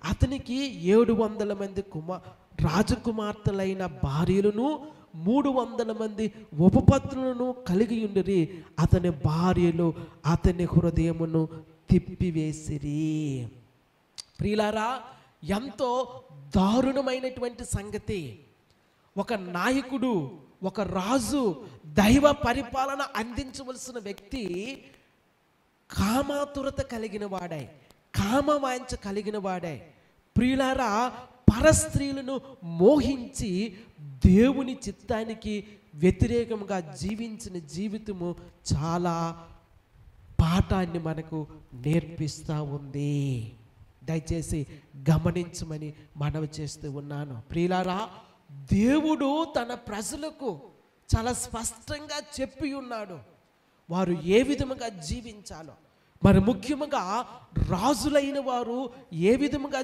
అతనికి 700 మంది రాజకుమార్తెలైన భార్యలను 300 మంది ఉపపత్నులను కలిగి ఉండిరి. అతని భార్యలు అతని హృదయమును తిప్పివేసిరి. ప్రియులారా, ఎంతో దారుణమైనటువంటి సంగతి. ఒక నాయకుడు, ఒక రాజు, దైవ పరిపాలన అందించవలసిన వ్యక్తి కామాతురత కలిగిన వాడై, కామవాంఛ కలిగిన వాడై, ప్రియులారా, పరస్త్రీలను మోహించి దేవుని చిత్తానికి వ్యతిరేకంగా జీవించిన జీవితము చాలా పాఠాన్ని మనకు నేర్పిస్తూ ఉంది. దయచేసి గమనించమని మనవి చేస్తూ ఉన్నాను. ప్రియులారా, దేవుడు తన ప్రజలకు చాలా స్పష్టంగా చెప్పి ఉన్నాడు వారు ఏ విధముగా జీవించాలో. మరి ముఖ్యంగా రాజులైన వారు ఏ విధముగా